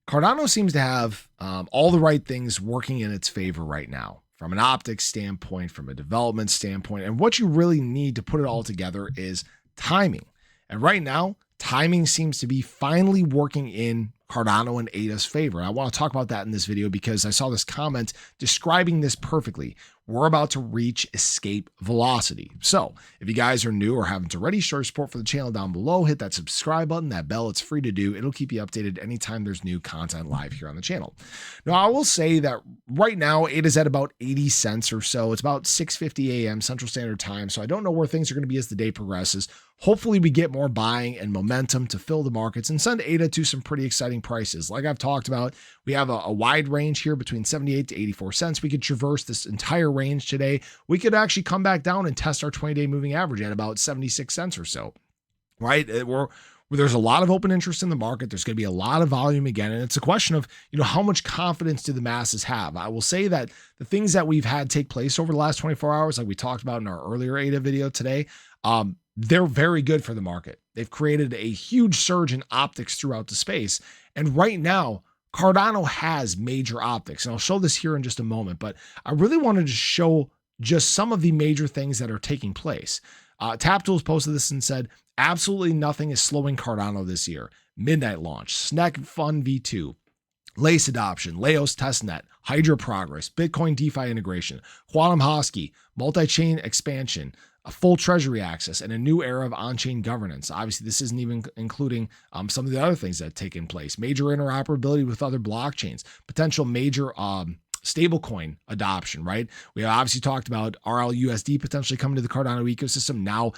Cardano seems to have all the right things working in its favor right now, from an optics standpoint, from a development standpoint. And what you really need to put it all together is timing. And right now, timing seems to be finally working in Cardano and ADA's favor. I want to talk about that in this video because I saw this comment describing this perfectly. We're about to reach escape velocity. So if you guys are new or haven't already, show your support for the channel down below. Hit that subscribe button, that bell. It's free to do. It'll keep you updated anytime there's new content live here on the channel. Now, I will say that right now it is at about 80 cents or so. It's about 6:50 a.m. Central Standard Time. So I don't know where things are going to be as the day progresses. Hopefully we get more buying and momentum to fill the markets and send ADA to some pretty exciting prices. Like I've talked about, we have a wide range here between 78 to 84 cents. We could traverse this entire range today. We could actually come back down and test our 20-day moving average at about 76 cents or so, right? There's a lot of open interest in the market. There's going to be a lot of volume again. And it's a question of, how much confidence do the masses have? I will say that the things that we've had take place over the last 24 hours, like we talked about in our earlier ADA video today, they're very good for the market. They've created a huge surge in optics throughout the space. And right now, Cardano has major optics. And I'll show this here in just a moment, but I really wanted to show just some of the major things that are taking place. TapTools posted this and said, absolutely nothing is slowing Cardano this year. Midnight launch, snek Fund V2, Lace adoption, Laos testnet, Hydra progress, Bitcoin DeFi integration, Quantum Hosky, multi-chain expansion, a full treasury access, and a new era of on-chain governance. Obviously, this isn't even including some of the other things that have taken place. Major interoperability with other blockchains, potential major stablecoin adoption, right? We obviously talked about RLUSD potentially coming to the Cardano ecosystem. Now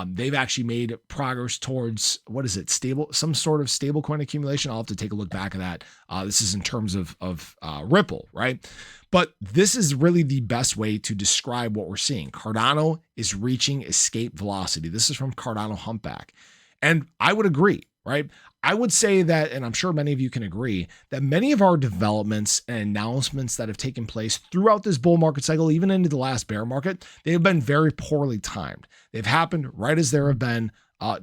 they've actually made progress towards, some sort of stablecoin accumulation. I'll have to take a look back at that. This is in terms of Ripple, right? But this is really the best way to describe what we're seeing. Cardano is reaching escape velocity. This is from Cardano Humpback. And I would agree, right? I would say that, and I'm sure many of you can agree, that many of our developments and announcements that have taken place throughout this bull market cycle, even into the last bear market, they have been very poorly timed. They've happened right as there have been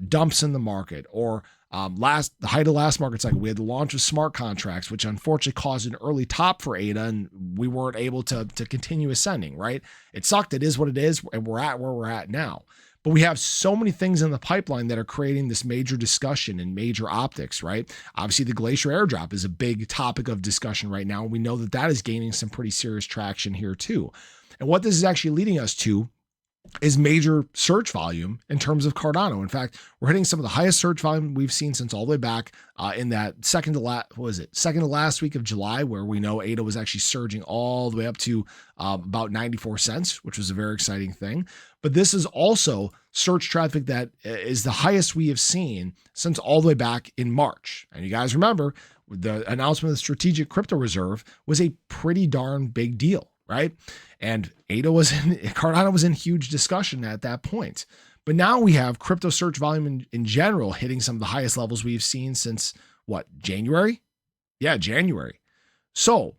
dumps in the market, or the height of last market cycle, we had the launch of smart contracts, which unfortunately caused an early top for ADA, and we weren't able to continue ascending, right? It sucked. It is what it is, and we're at where we're at now. But we have so many things in the pipeline that are creating this major discussion and major optics, right? Obviously, the Glacier airdrop is a big topic of discussion right now. And we know that that is gaining some pretty serious traction here too. And what this is actually leading us to is major search volume in terms of Cardano. In fact, we're hitting some of the highest search volume we've seen since all the way back in that second to last week of July, where we know ADA was actually surging all the way up to about 94 cents, which was a very exciting thing. But this is also search traffic that is the highest we have seen since all the way back in March. And you guys remember the announcement of the Strategic Crypto Reserve was a pretty darn big deal, right? And Cardano was in huge discussion at that point. But now we have crypto search volume in general hitting some of the highest levels we've seen since January? Yeah, January. So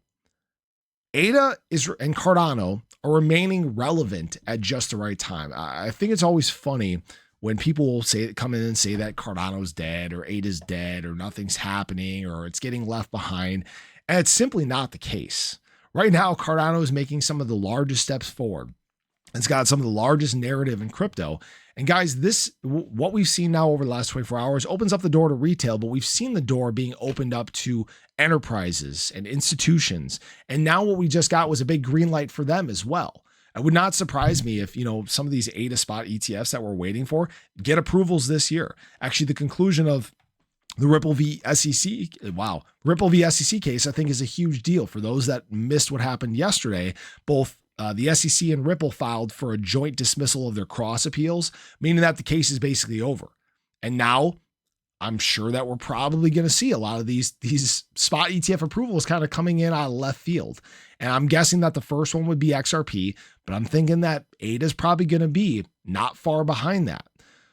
ADA and Cardano are remaining relevant at just the right time. I think it's always funny when people will come in and say that Cardano's dead, or ADA's dead, or nothing's happening, or it's getting left behind. And it's simply not the case. Right now, Cardano is making some of the largest steps forward. It's got some of the largest narrative in crypto. And guys, what we've seen now over the last 24 hours opens up the door to retail, but we've seen the door being opened up to enterprises and institutions. And now what we just got was a big green light for them as well. It would not surprise me if, some of these ADA spot ETFs that we're waiting for get approvals this year. Actually, the conclusion of the Ripple v. SEC case, I think, is a huge deal. For those that missed what happened yesterday, both the SEC and Ripple filed for a joint dismissal of their cross appeals, meaning that the case is basically over. And now I'm sure that we're probably going to see a lot of these spot ETF approvals kind of coming in out of left field. And I'm guessing that the first one would be XRP, but I'm thinking that ADA is probably going to be not far behind that.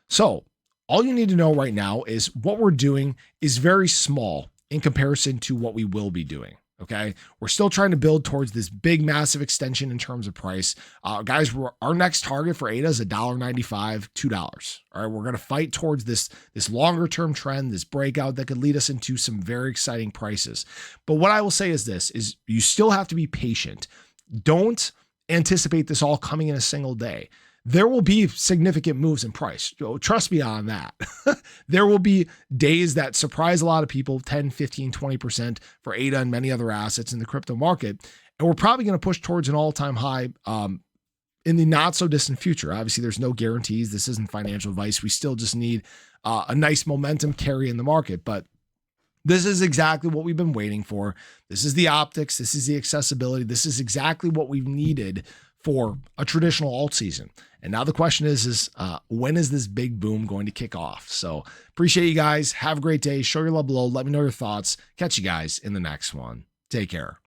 So all you need to know right now is what we're doing is very small in comparison to what we will be doing, Okay. We're still trying to build towards this big, massive extension in terms of price. Guys, our next target for ADA is $1.95, $2. All right. We're going to fight towards this longer term trend, this breakout that could lead us into some very exciting prices. But what I will say is this, is you still have to be patient. Don't anticipate this all coming in a single day. There will be significant moves in price. Trust me on that. There will be days that surprise a lot of people, 10, 15, 20% for ADA and many other assets in the crypto market. And we're probably going to push towards an all-time high in the not so distant future. Obviously, there's no guarantees. This isn't financial advice. We still just need a nice momentum carry in the market. But this is exactly what we've been waiting for. This is the optics. This is the accessibility. This is exactly what we've needed for a traditional alt season. And now the question is when is this big boom going to kick off? So appreciate you guys. Have a great day. Show your love below. Let me know your thoughts. Catch you guys in the next one. Take care.